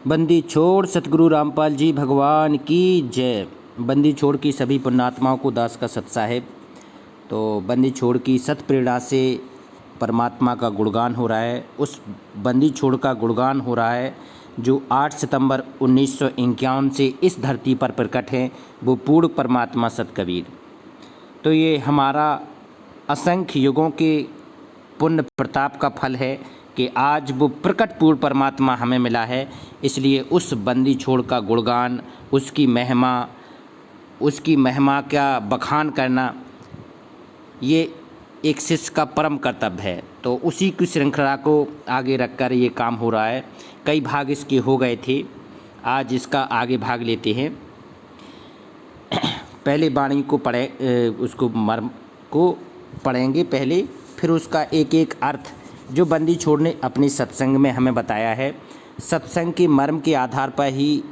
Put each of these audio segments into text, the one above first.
बंदी छोड़ सतगुरु रामपाल जी भगवान की जय। बंदी छोड़ की सभी पुण्यात्माओं को दास का सत साहेब। तो बंदी छोड़ की सत प्रेरणा से परमात्मा का गुणगान हो रहा है। उस बंदी छोड़ का गुणगान हो रहा है जो 8 सितंबर 1951 से इस धरती पर प्रकट है, वो पूर्ण परमात्मा सत कबीर। तो ये हमारा असंख्य युगों के पुण्य प्रताप का फल है कि आज वो प्रकट पूर्ण परमात्मा हमें मिला है। इसलिए उस बंदी छोड़ का गुणगान, उसकी महिमा का बखान करना ये एक शिष्य का परम कर्तव्य है। तो उसी की श्रृंखला को आगे रखकर ये काम हो रहा है। कई भाग इसके हो गए थे, आज इसका आगे भाग लेते हैं। पहले वाणी को उसको मर्म को पढ़ेंगे पहले, फिर उसका एक एक अर्थ जो बंदी छोड़ ने अपने सत्संग में हमें बताया है। सत्संग के मर्म के आधार पर ही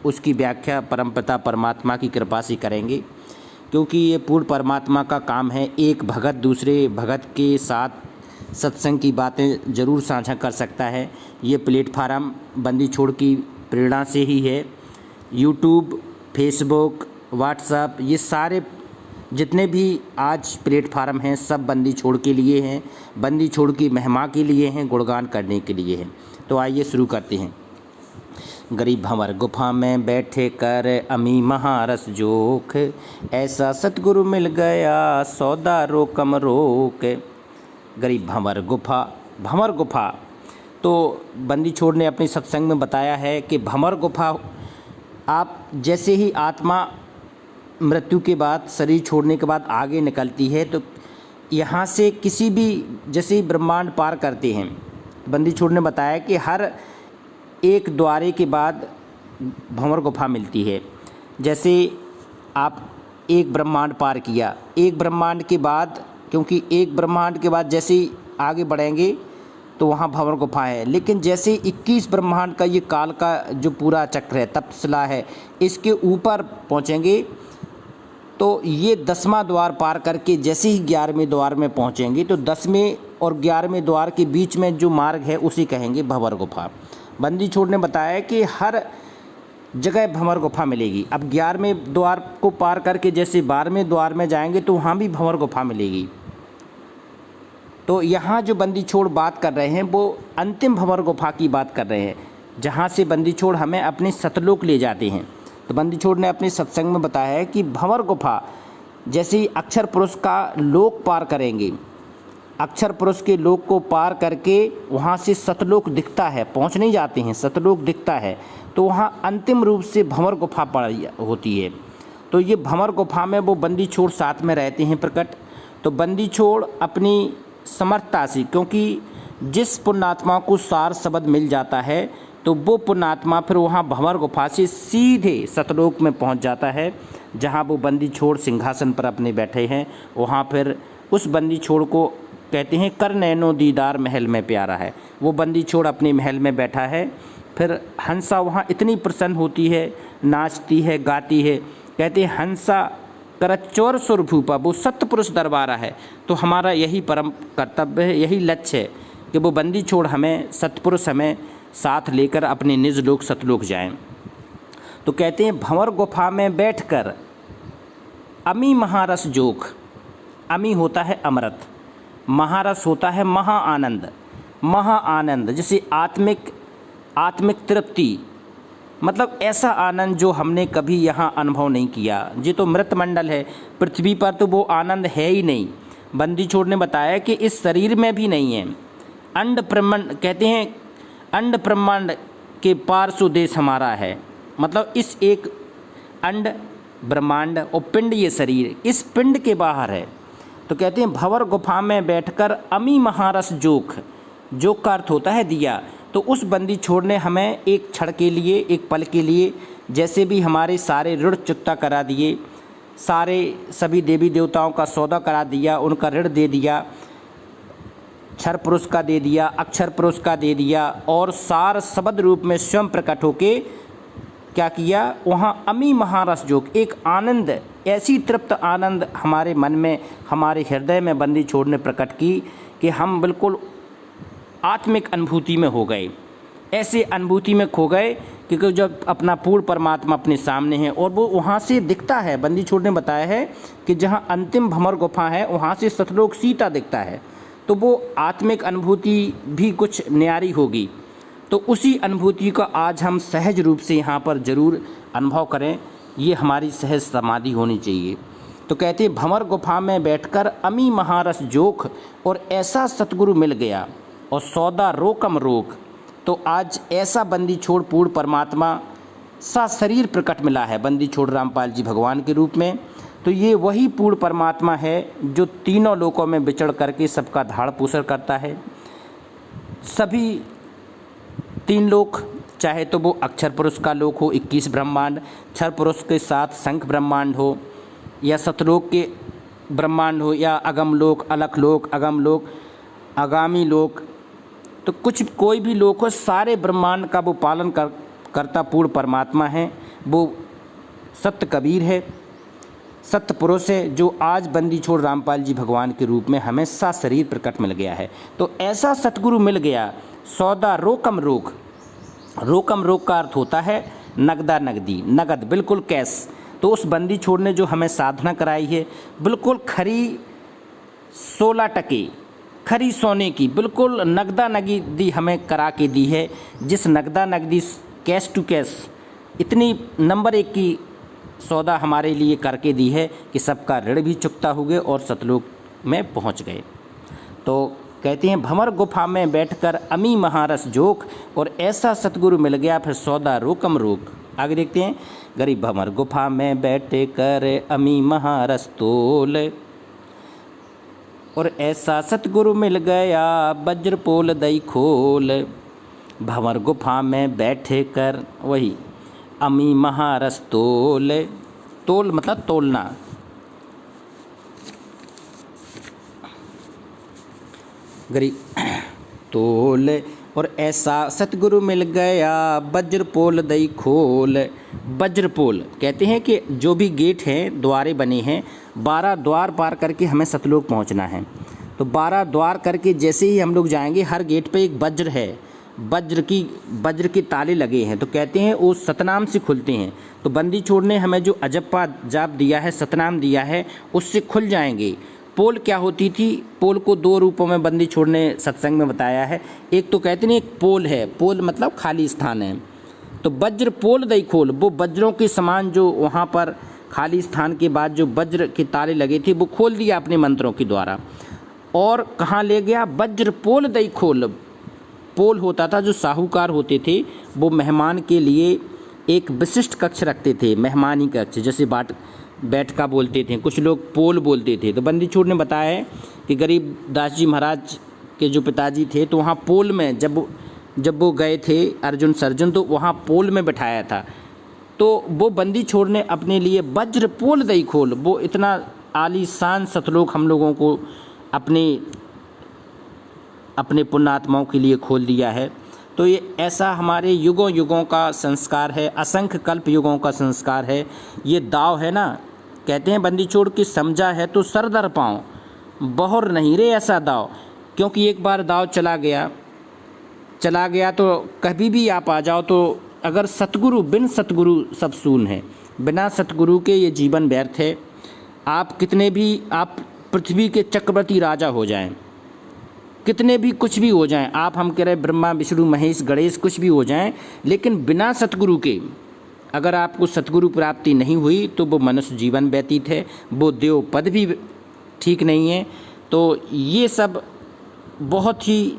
उसकी व्याख्या परमपिता परमात्मा की कृपा से करेंगे, क्योंकि ये पूर्ण परमात्मा का काम है। एक भगत दूसरे भगत के साथ सत्संग की बातें ज़रूर साझा कर सकता है। ये प्लेटफार्म बंदी छोड़ की प्रेरणा से ही है। यूट्यूब, फेसबुक, व्हाट्सएप, ये सारे जितने भी आज प्लेटफार्म हैं सब बंदी छोड़ के लिए हैं, बंदी छोड़ की महिमा के लिए हैं, गुणगान करने के लिए हैं। तो आइए शुरू करते हैं। गरीब भंवर गुफा में बैठे कर अमी महारस जोख, ऐसा सतगुरु मिल गया सौदा रोकम रोक। गरीब भंवर गुफा तो बंदी छोड़ ने अपने सत्संग में बताया है कि भंवर गुफा, आप जैसे ही आत्मा मृत्यु के बाद, शरीर छोड़ने के बाद आगे निकलती है, तो यहाँ से किसी भी, जैसे ही ब्रह्मांड पार करते हैं, बंदी छोड़ ने बताया कि हर एक द्वारे के बाद भंवर गुफा मिलती है। जैसे आप एक ब्रह्मांड पार किया, एक ब्रह्मांड के बाद, क्योंकि एक ब्रह्मांड के बाद जैसे ही आगे बढ़ेंगे तो वहाँ भंवर गुफा है। लेकिन जैसे 21 ब्रह्मांड का ये काल का जो पूरा चक्र है, तपशिला है, इसके ऊपर पहुँचेंगे तो ये 10वां द्वार पार करके जैसे ही 11वें द्वार में पहुँचेंगे तो 10वें और 11वें द्वार के बीच में जो मार्ग है उसी कहेंगे भंवर गुफा। बंदी छोड़ ने बताया कि हर जगह भंवर गुफा मिलेगी। अब 11वें द्वार को पार करके जैसे 12वें द्वार में जाएंगे तो वहाँ भी भंवर गुफा मिलेगी। तो यहाँ जो बंदी छोड़ बात कर रहे हैं वो अंतिम भंवर गुफा की बात कर रहे हैं, जहाँ से बंदी छोड़ हमें अपने सतलोक ले जाते हैं। तो बंदी छोड़ ने अपने सत्संग में बताया है कि भंवर गुफा जैसे ही अक्षर पुरुष का लोक पार करेंगे, अक्षर पुरुष के लोक को पार करके वहाँ से सतलोक दिखता है, पहुँच नहीं जाते हैं, सतलोक दिखता है, तो वहाँ अंतिम रूप से भंवर गुफा होती है। तो ये भंवर गुफा में वो बंदी छोड़ साथ में रहते हैं प्रकट। तो बंदी छोड़ अपनी समर्थता से, क्योंकि जिस पुण्यात्मा को सार शब्द मिल जाता है तो वो पुण्यात्मा फिर वहाँ भंवर गुफा से सीधे सतलोक में पहुँच जाता है, जहाँ वो बंदी छोड़ सिंहासन पर अपने बैठे हैं। वहाँ फिर उस बंदी छोड़ को कहते हैं कर नैनो दीदार महल में प्यारा है। वो बंदी छोड़ अपने महल में बैठा है, फिर हंसा वहाँ इतनी प्रसन्न होती है, नाचती है, गाती है। कहते हैं हंसा करच्चौर सुर भूपा, वो सत्पुरुष दरबारा है। तो हमारा यही परम कर्तव्य है, यही लक्ष्य है कि वो बंदी छोड़ हमें, सत्पुरुष हमें साथ लेकर अपने निज लोक सतलोक जाएं। तो कहते हैं भंवर गुफा में बैठकर अमी महारस जोख। अमी होता है अमृत, महारस होता है महा आनंद, जैसे आत्मिक तृप्ति, मतलब ऐसा आनंद जो हमने कभी यहाँ अनुभव नहीं किया। ये तो मृत मंडल है, पृथ्वी पर तो वो आनंद है ही नहीं। बंदी छोड़ ने बताया कि इस शरीर में भी नहीं है। अंड ब्रह्मांड, कहते हैं अंड ब्रह्मांड के पार्श्व देश हमारा है, मतलब इस एक अंड ब्रह्मांड और पिंड, ये शरीर इस पिंड के बाहर है। तो कहते हैं भंवर गुफा में बैठकर अमी महारस जोख, जोख का अर्थ होता है दिया। तो उस बंदी छोड़ ने हमें एक क्षण के लिए, एक पल के लिए, जैसे भी हमारे सारे ऋण चुकता करा दिए, सभी देवी देवताओं का सौदा करा दिया, उनका ऋण दे दिया, क्षर पुरुष का दे दिया, अक्षर पुरुष का दे दिया, और सार शब्द रूप में स्वयं प्रकट होके क्या किया, वहाँ अमी महारस जोग, एक आनंद, ऐसी तृप्त आनंद हमारे मन में, हमारे हृदय में बंदी छोड़ ने प्रकट की कि हम बिल्कुल आत्मिक अनुभूति में हो गए। ऐसे अनुभूति में खो गए क्योंकि जब अपना पूर्ण परमात्मा अपने सामने है और वो वहाँ से दिखता है। बंदी छोड़ ने बताया है कि जहाँ अंतिम भंवर गुफा है वहाँ से सतलोक सीता दिखता है, तो वो आत्मिक अनुभूति भी कुछ न्यारी होगी। तो उसी अनुभूति का आज हम सहज रूप से यहाँ पर जरूर अनुभव करें, ये हमारी सहज समाधि होनी चाहिए। तो कहते हैं भंवर गुफा में बैठकर अमी महारस जोख और ऐसा सतगुरु मिल गया और सौदा रोकम रोक। तो आज ऐसा बंदी छोड़ पूर्ण परमात्मा सा शरीर प्रकट मिला है बंदी छोड़ रामपाल जी भगवान के रूप में। तो ये वही पूर्ण परमात्मा है जो तीनों लोकों में विचरण करके सबका धाड़ पोषण करता है। सभी तीन लोक, चाहे तो वो अक्षर पुरुष का लोक हो 21 ब्रह्मांड, क्षर पुरुष के साथ शंख ब्रह्मांड हो, या सतलोक के ब्रह्मांड हो, या अगम लोक, अलख लोक, अगम लोक, आगामी लोक, तो कुछ कोई भी लोक हो, सारे ब्रह्मांड का वो पालन करता पूर्ण परमात्मा है। वो सत्य कबीर है, सत्य पुरुष है, जो आज बंदी छोड़ रामपाल जी भगवान के रूप में हमें सा शरीर प्रकट मिल गया है। तो ऐसा सतगुरु मिल गया सौदा रोकम रोक। रोकम रोक का अर्थ होता है नगदा नगदी, नगद, बिल्कुल कैश। तो उस बंदी छोड़ ने जो हमें साधना कराई है बिल्कुल खरी 16 टके खरी सोने की, बिल्कुल नगदा नगदी हमें करा के दी है। जिस नगदा नगदी कैश टू कैश इतनी नंबर 1 की सौदा हमारे लिए करके दी है कि सबका ऋण भी चुकता हो गए और सतलोक में पहुंच गए। तो कहते हैं भंवर गुफा में बैठकर अमी महारस जोख और ऐसा सतगुरु मिल गया फिर सौदा रोकम रोक। आगे देखते हैं गरीब भंवर गुफा में बैठे कर अमी महारस तोल और ऐसा सतगुरु मिल गया वज्र पोल दई खोल। भंवर गुफा में बैठे कर वही अमी महारस तोल, तोल मतलब तोलना, गरीब तोल और ऐसा सतगुरु मिल गया वज्र पोल दई खोल। वज्र पोल कहते हैं कि जो भी गेट हैं, द्वारे बने हैं, 12 द्वार पार करके हमें सतलोक पहुंचना है। तो 12 द्वार करके जैसे ही हम लोग जाएंगे हर गेट पे एक वज्र है, वज्र के ताले लगे हैं। तो कहते हैं वो सतनाम से खुलते हैं। तो बंदी छोड़ ने हमें जो अजप्पा जाप दिया है, सतनाम दिया है, उससे खुल जाएंगे। पोल क्या होती थी? पोल को 2 रूपों में बंदी छोड़ ने सत्संग में बताया है। एक तो कहते हैं एक पोल है, पोल मतलब खाली स्थान है। तो वज्र पोल दई खोल, वो वज्रों के समान जो वहाँ पर खाली स्थान के बाद जो वज्र के ताले लगे थे वो खोल दिया अपने मंत्रों के द्वारा। और कहाँ ले गया? वज्र पोल दई खोल। पोल होता था, जो साहूकार होते थे वो मेहमान के लिए एक विशिष्ट कक्ष रखते थे, मेहमानी कक्ष, जैसे बैठका बोलते थे, कुछ लोग पोल बोलते थे। तो बंदी छोड़ ने बताया है कि गरीब दास जी महाराज के जो पिताजी थे तो वहाँ पोल में जब वो गए थे अर्जुन सर्जुन, तो वहाँ पोल में बैठाया था। तो वो बंदी छोड़ ने अपने लिए वज्र पोल दई खोल, वो इतना आलीशान सतलोक हम लोगों को अपने पुण्यात्माओं के लिए खोल दिया है। तो ये ऐसा हमारे युगों युगों का संस्कार है, असंख्य कल्प युगों का संस्कार है। ये दाव है ना, कहते हैं बंदी छोड़ के समझा है तो सर दर पाँव, बहुर नहीं रे ऐसा दाव। क्योंकि एक बार दाव चला गया तो कभी भी आप आ जाओ। तो अगर सतगुरु, बिन सतगुरु सब शून्य है, बिना सतगुरु के ये जीवन व्यर्थ है। आप कितने भी, आप पृथ्वी के चक्रवर्ती राजा हो जाएं, कितने भी कुछ भी हो जाएं, आप हम कह रहे ब्रह्मा विष्णु महेश गणेश कुछ भी हो जाएं, लेकिन बिना सतगुरु के अगर आपको सतगुरु प्राप्ति नहीं हुई तो वो मनुष्य जीवन व्यतीत है, वो देव पद भी ठीक नहीं है। तो ये सब बहुत ही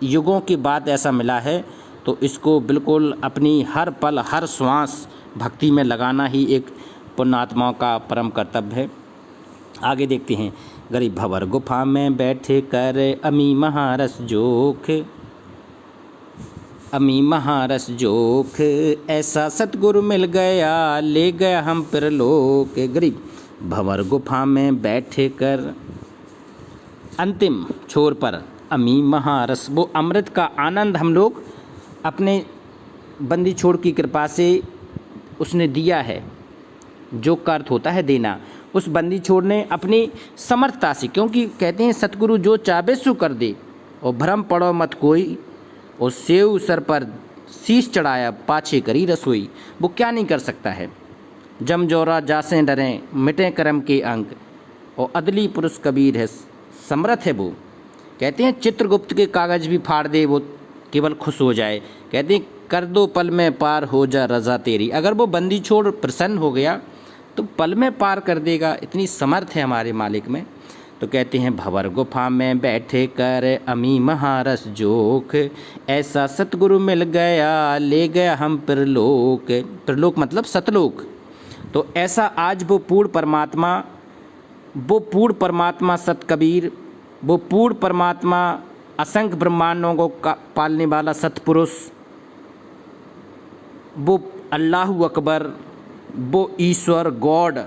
युगों के बाद ऐसा मिला है। तो इसको बिल्कुल अपनी हर पल हर श्वास भक्ति में लगाना ही एक पुण्यात्माओं का परम कर्तव्य है। आगे देखते हैं गरीब भंवर गुफा में बैठे कर अमी महारस जोख, अमी महारस जोख, ऐसा सतगुरु मिल गया ले गया हम परलोक। गरीब भंवर गुफा में बैठे कर अंतिम छोर पर अमी महारस, वो अमृत का आनंद हम लोग अपने बंदी छोड़ की कृपा से उसने दिया है। जो का अर्थ होता है देना। उस बंदी छोड़ ने अपनी समर्थता से, क्योंकि कहते हैं सतगुरु जो चाहे सो कर दे और भ्रम पड़ो मत कोई, और सेव सर पर शीश चढ़ाया पाछे करी रसोई। वो क्या नहीं कर सकता है। जमजोरा जासे डरें मिटे कर्म के अंक, और अदली पुरुष कबीर है समर्थ है वो। कहते हैं चित्रगुप्त के कागज़ भी फाड़ दे वो केवल खुश हो जाए। कहते हैं कर दो पल में पार हो जा रज़ा तेरी। अगर वो बंदी छोड़ प्रसन्न हो गया तो पल में पार कर देगा, इतनी समर्थ है हमारे मालिक में। तो कहते हैं भंवर गुफा में बैठे कर अमी महारस जोख, ऐसा सतगुरु मिल गया ले गया हम प्रलोक। प्रलोक मतलब सतलोक। तो ऐसा आज वो पूर्ण परमात्मा सत कबीर, वो पूर्ण परमात्मा असंख्य ब्रह्मांडों को पालने वाला सतपुरुष, वो अल्लाहु अकबर, वो ईश्वर गॉड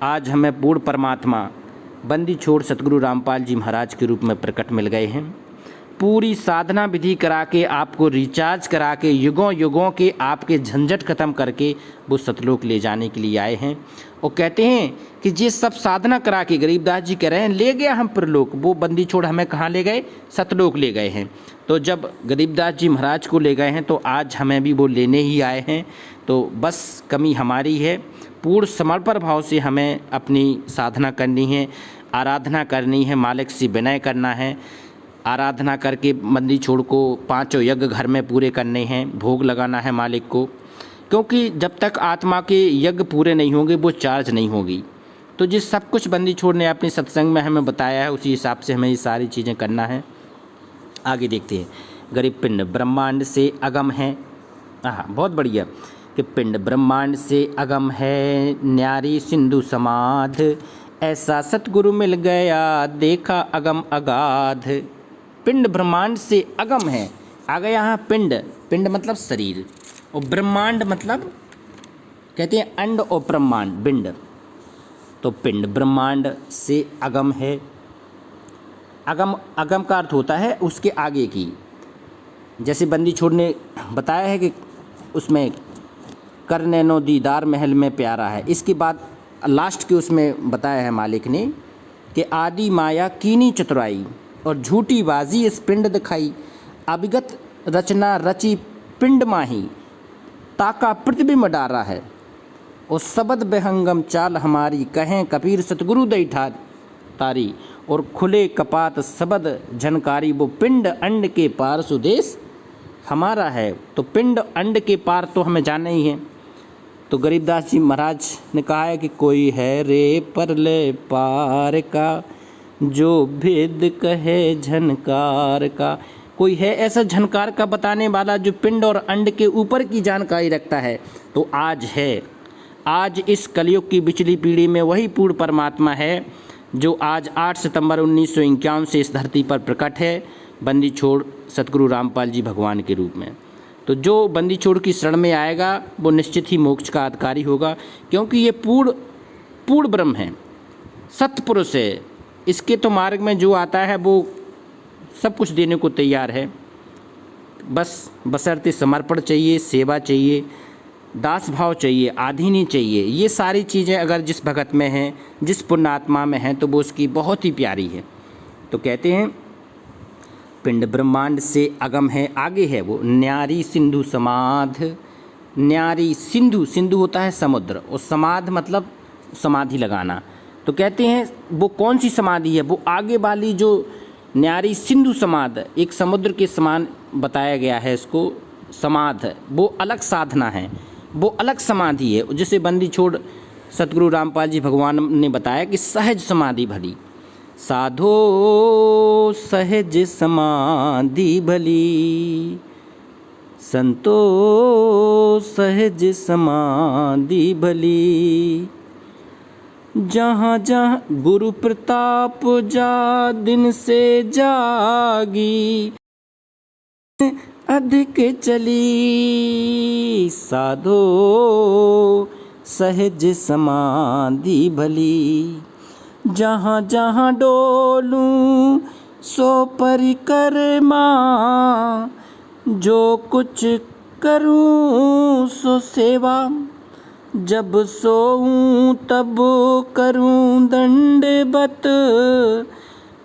आज हमें पूर्ण परमात्मा बंदी छोड़ सतगुरु रामपाल जी महाराज के रूप में प्रकट मिल गए हैं। पूरी साधना विधि करा के, आपको रिचार्ज करा के, युगों युगों के आपके झंझट खत्म करके वो सतलोक ले जाने के लिए आए हैं। और कहते हैं कि ये सब साधना करा के गरीबदास जी कह रहे हैं ले गया हम प्रलोक। वो बंदी छोड़ हमें कहाँ ले गए? सतलोक ले गए हैं। तो जब गरीबदास जी महाराज को ले गए हैं तो आज हमें भी वो लेने ही आए हैं। तो बस कमी हमारी है, पूर्ण समर्पण भाव से हमें अपनी साधना करनी है, आराधना करनी है, मालिक से विनय करना है। आराधना करके बंदी छोड़ को 5 यज्ञ घर में पूरे करने हैं, भोग लगाना है मालिक को, क्योंकि जब तक आत्मा के यज्ञ पूरे नहीं होंगे वो चार्ज नहीं होगी। तो जिस सब कुछ बंदी छोड़ ने अपने सत्संग में हमें बताया है उसी हिसाब से हमें ये सारी चीज़ें करना है। आगे देखते हैं। गरीब पिंड ब्रह्मांड से अगम है। हाँ, बहुत बढ़िया। कि पिंड ब्रह्मांड से अगम है, न्यारी सिंधु समाध, ऐसा सतगुरु मिल गया देखा अगम अगाध। पिंड ब्रह्मांड से अगम है, आ गया यहाँ पिंड। पिंड मतलब शरीर, और ब्रह्मांड मतलब कहते हैं अंड और ब्रह्मांड बिंड। तो पिंड ब्रह्मांड से अगम है। अगम अगम का अर्थ होता है उसके आगे की। जैसे बंदी छोड़ ने बताया है कि उसमें कर नैनो दीदार महल में प्यारा है। इसके बाद लास्ट के उसमें बताया है मालिक ने कि आदि माया कीनी चतुराई और झूठी बाजी इस पिंड दिखाई, अभिगत रचना रची पिंड माही, ताका पृथ्वी में डारा है। और सबद बेहंगम चाल हमारी, कहें कबीर सतगुरु दई तारी, और खुले कपात सबद झनकारी, वो पिंड अंड के पार सुदेश हमारा है। तो पिंड अंड के पार तो हमें जाना ही है। तो गरीबदास जी महाराज ने कहा है कि कोई है रे परले पार का, जो भेद कहे झनकार का। कोई है ऐसा झनकार का बताने वाला जो पिंड और अंड के ऊपर की जानकारी रखता है। तो आज है, आज इस कलयुग की बिचली पीढ़ी में वही पूर्ण परमात्मा है जो आज 8 सितंबर 1951 से इस धरती पर प्रकट है, बंदी छोड़ सतगुरु रामपाल जी भगवान के रूप में। तो जो बंदी छोड़ की शरण में आएगा वो निश्चित ही मोक्ष का अधिकारी होगा, क्योंकि ये पूर्ण ब्रह्म है, सत्पुरुष है। इसके तो मार्ग में जो आता है वो सब कुछ देने को तैयार है। बस बशर्ते समर्पण चाहिए, सेवा चाहिए, दास भाव चाहिए, आधीनी चाहिए। ये सारी चीज़ें अगर जिस भगत में हैं, जिस पुण्यात्मा में हैं, तो वो उसकी बहुत ही प्यारी है। तो कहते हैं पिंड ब्रह्मांड से अगम है, आगे है वो न्यारी सिंधु समाध। न्यारी सिंधु, सिंधु होता है समुद्र, और समाध मतलब समाधि लगाना। तो कहते हैं वो कौन सी समाधि है? वो आगे वाली जो न्यारी सिंधु समाध, एक समुद्र के समान बताया गया है इसको समाध। वो अलग साधना है, वो अलग समाधि है, जिसे बंदी छोड़ सतगुरु रामपाल जी भगवान ने बताया कि सहज समाधि भली, साधो सहज समाधि भली, संतो सहज समाधि भली, जहाँ जहाँ गुरु प्रताप जा दिन से जागी, अधिक चली साधो सहज समाधि भली, जहाँ जहाँ डोलूं सो परिक्रमा, जो कुछ करूं सो सेवा, जब सोऊं तब करूं दंडवत,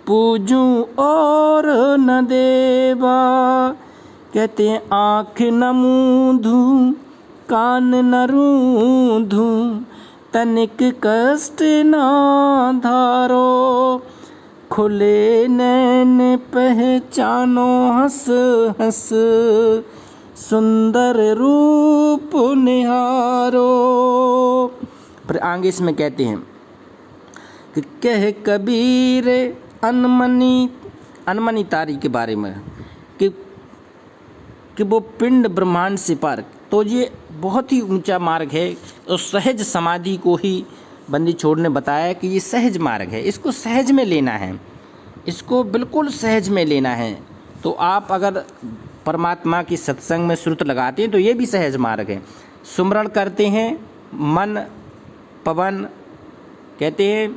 पूजूं और न देवा, कहते हैं आँख न मूंधूं कान न रूंधूं तनिक कष्ट ना धारो, खुले नैन पहचानो हंस हंस सुंदर रूप निहारो। पर आगे इसमें कहते हैं कि कह कबीर अनमनी तारी के बारे में कि वो पिंड ब्रह्मांड से पार। तो ये बहुत ही ऊंचा मार्ग है और सहज समाधि को ही बंदी छोड़ ने बताया कि ये सहज मार्ग है, इसको सहज में लेना है, इसको बिल्कुल सहज में लेना है। तो आप अगर परमात्मा की सत्संग में श्रुत लगाते हैं तो ये भी सहज मार्ग है। सुमरण करते हैं मन पवन, कहते हैं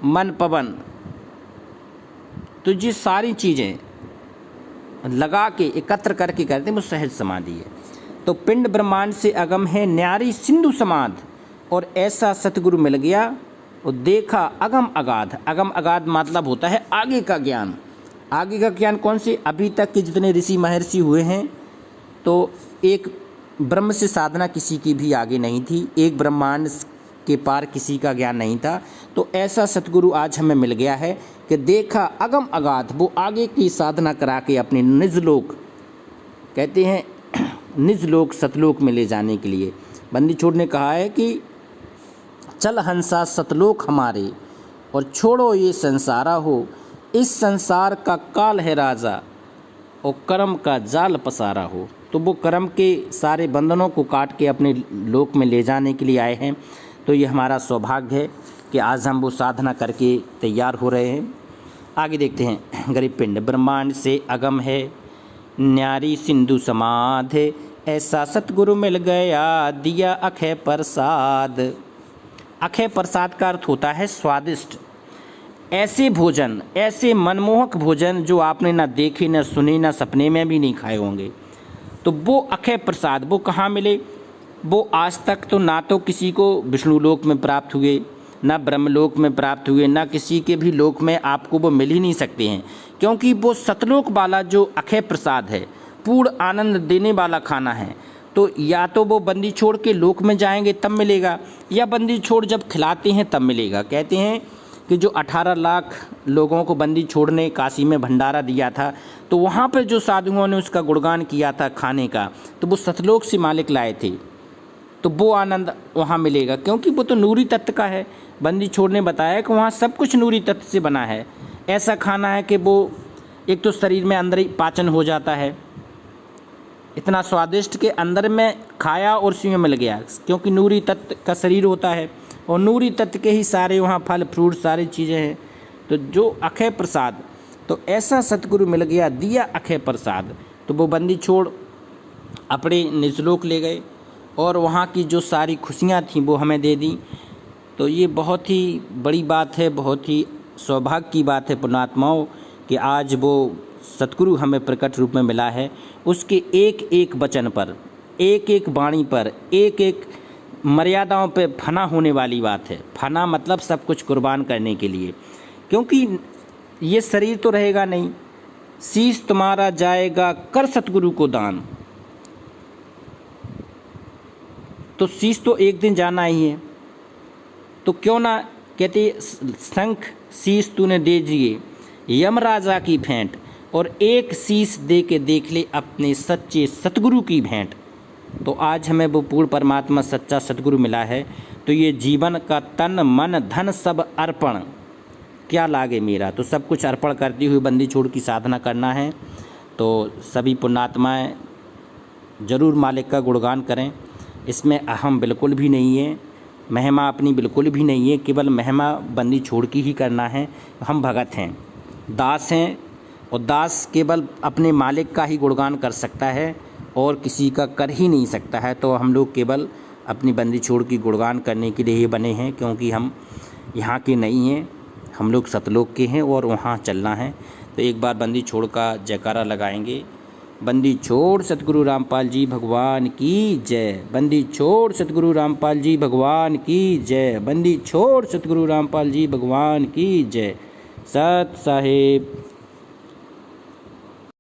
मन पवन, तो ये सारी चीज़ें लगा के एकत्र करके करते हैं वो सहज समाधि है। तो पिंड ब्रह्मांड से अगम है न्यारी सिंधु समाध, और ऐसा सतगुरु मिल गया और देखा अगम अगाध। अगम अगाध मतलब होता है आगे का ज्ञान। आगे का ज्ञान कौन से? अभी तक के जितने ऋषि महर्षि हुए हैं तो एक ब्रह्म से साधना किसी की भी आगे नहीं थी, एक ब्रह्मांड के पार किसी का ज्ञान नहीं था। तो ऐसा सतगुरु आज हमें मिल गया है कि देखा अगम अगाध, वो आगे की साधना करा के अपने निज लोक, कहते हैं निज लोक सतलोक में ले जाने के लिए। बंदी छोड़ ने कहा है कि चल हंसा सतलोक हमारे और छोड़ो ये संसारा हो, इस संसार का काल है राजा और कर्म का जाल पसारा हो। तो वो कर्म के सारे बंधनों को काट के अपने लोक में ले जाने के लिए आए हैं। तो ये हमारा सौभाग्य है कि आज हम वो साधना करके तैयार हो रहे हैं। आगे देखते हैं। गरीब पिंड ब्रह्मांड से अगम है न्यारी सिंधु समाध, ऐसा सतगुरु मिल गया दिया अखय प्रसाद। अखय प्रसाद का अर्थ होता है स्वादिष्ट। ऐसे भोजन, ऐसे मनमोहक भोजन जो आपने ना देखे ना सुने ना सपने में भी नहीं खाए होंगे। तो वो अखय प्रसाद वो कहाँ मिले? वो आज तक तो ना तो किसी को विष्णु लोक में प्राप्त हुए, ना ब्रह्मलोक में प्राप्त हुए, ना किसी के भी लोक में आपको वो मिल ही नहीं सकते हैं, क्योंकि वो सतलोक वाला जो अखय प्रसाद है, पूर्ण आनंद देने वाला खाना है। तो या तो वो बंदी छोड़ के लोक में जाएंगे तब मिलेगा, या बंदी छोड़ जब खिलाते हैं तब मिलेगा। कहते हैं कि जो 18 लाख लोगों को बंदी छोड़ ने काशी में भंडारा दिया था, तो वहाँ पर जो साधुओं ने उसका गुणगान किया था खाने का, तो वो सतलोक से मालिक लाए थे। तो वो आनंद वहाँ मिलेगा, क्योंकि वो तो नूरी तत्व का है। बंदी छोड़ ने बताया कि वहाँ सब कुछ नूरी तत्व से बना है। ऐसा खाना है कि वो एक तो शरीर में अंदर ही पाचन हो जाता है, इतना स्वादिष्ट के अंदर में खाया और उसी में मिल गया, क्योंकि नूरी तत्व का शरीर होता है और नूरी तत्व के ही सारे वहाँ फल फ्रूट सारी चीज़ें हैं। तो जो अखय प्रसाद, तो ऐसा सतगुरु मिल गया दिया अखय प्रसाद। तो वो बंदी छोड़ अपने निजलोक ले गए और वहाँ की जो सारी खुशियाँ थीं वो हमें दे दी। तो ये बहुत ही बड़ी बात है, बहुत ही सौभाग्य की बात है पुण्यात्माओं कि आज वो सतगुरु हमें प्रकट रूप में मिला है। उसके एक एक वचन पर, एक एक वाणी पर, एक एक मर्यादाओं पे फना होने वाली बात है। फना मतलब सब कुछ कुर्बान करने के लिए, क्योंकि ये शरीर तो रहेगा नहीं। शीश तुम्हारा जाएगा कर सतगुरु को दान, तो शीश तो एक दिन जाना ही है। तो क्यों ना, कहते शंख शीश तूने दे दिए यमराजा की भेंट, और एक शीश दे के देख ले अपने सच्चे सतगुरु की भेंट। तो आज हमें वो पूर्ण परमात्मा सच्चा सतगुरु मिला है। तो ये जीवन का तन मन धन सब अर्पण क्या लागे मेरा, तो सब कुछ अर्पण करती हुई बंदी छोड़ की साधना करना है। तो सभी पुण्यात्माएं जरूर मालिक का गुणगान करें। इसमें अहम बिल्कुल भी नहीं है, महिमा अपनी बिल्कुल भी नहीं है, केवल महिमा बंदी छोड़ की ही करना है। हम भगत हैं, दास हैं, और दास केवल अपने मालिक का ही गुणगान कर सकता है और किसी का कर ही नहीं सकता है। तो हम लोग केवल अपनी बंदी छोड़ की गुणगान करने के लिए ही बने हैं, क्योंकि हम यहाँ के नहीं हैं, हम लोग सतलोक के हैं और वहाँ चलना है। तो एक बार बंदी छोड़ का जयकारा लगाएंगे। बंदी छोड़ सतगुरु रामपाल जी भगवान की जय। बंदी छोड़ सतगुरु रामपाल जी भगवान की जय। बंदी छोड़ सतगुरु रामपाल जी भगवान की जय। सत साहिब।